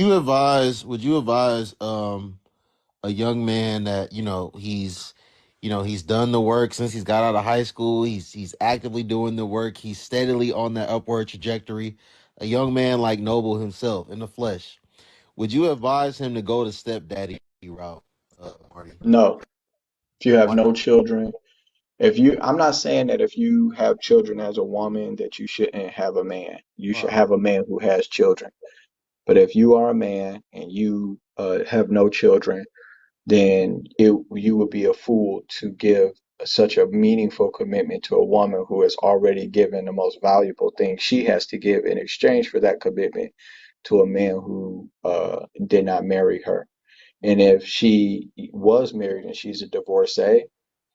Would you advise a young man that, he's done the work since he's got out of high school, he's actively doing the work, he's steadily on that upward trajectory. A young man like Noble himself in the flesh. Would you advise him to go the stepdaddy route, Marty? No, if you have Why no not? children, if you, I'm not saying that if you have children as a woman that you shouldn't have a man. You should Right. have a man who has children. But if you are a man and you have no children, then you would be a fool to give such a meaningful commitment to a woman who has already given the most valuable thing she has to give in exchange for that commitment to a man who did not marry her. And if she was married and she's a divorcee,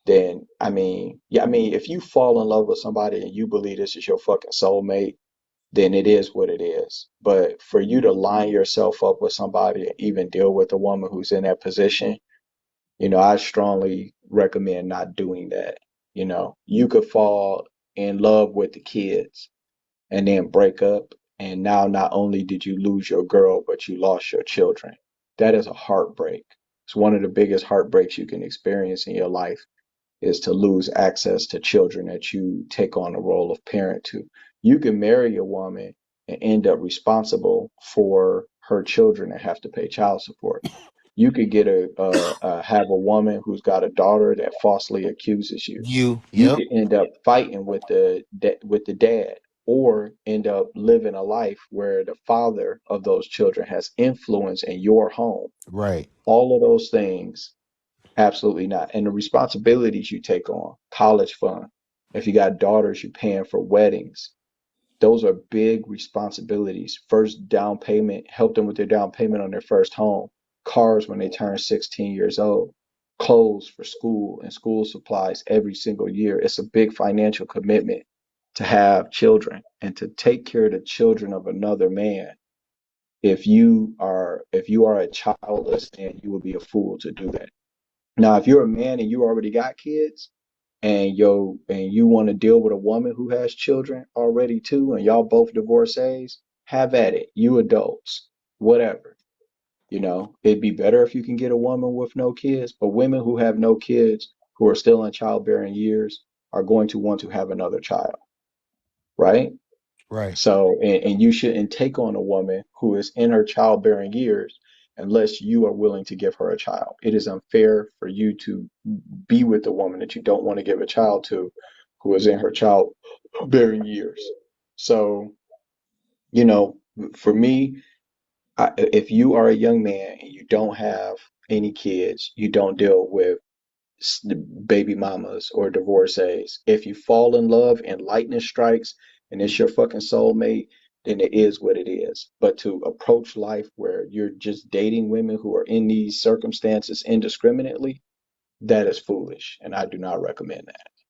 then I mean, yeah, I mean, if you fall in love with somebody and you believe this is your fucking soulmate, then it is what it is. But for you to line yourself up with somebody and even deal with a woman who's in that position, I strongly recommend not doing that. You could fall in love with the kids and then break up, and now not only did you lose your girl, but you lost your children. That is a heartbreak. It's one of the biggest heartbreaks you can experience in your life is to lose access to children that you take on the role of parent to. You can marry a woman and end up responsible for her children and have to pay child support. You could get have a woman who's got a daughter that falsely accuses you. You Yep. could end up fighting with the dad, or end up living a life where the father of those children has influence in your home. Right. All of those things, absolutely not. And the responsibilities you take on, college fund. If you got daughters, you're paying for weddings. Those are big responsibilities. First down payment, help them with their down payment on their first home. Cars when they turn 16 years old. Clothes for school and school supplies every single year. It's a big financial commitment to have children and to take care of the children of another man. If you are a childless man, you would be a fool to do that. Now, if you're a man and you already got kids, and you want to deal with a woman who has children already too, and y'all both divorcees, have at it. You adults, whatever. It'd be better if you can get a woman with no kids, but women who have no kids who are still in childbearing years are going to want to have another child, right? Right. So, and you shouldn't take on a woman who is in her childbearing years unless you are willing to give her a child. It is unfair for you to be with a woman that you don't want to give a child to who is in her childbearing years. So, you know, for me, if you are a young man and you don't have any kids, you don't deal with baby mamas or divorcees. If you fall in love and lightning strikes and it's your fucking soulmate, then it is what it is. But to approach life where you're just dating women who are in these circumstances indiscriminately, that is foolish, and I do not recommend that.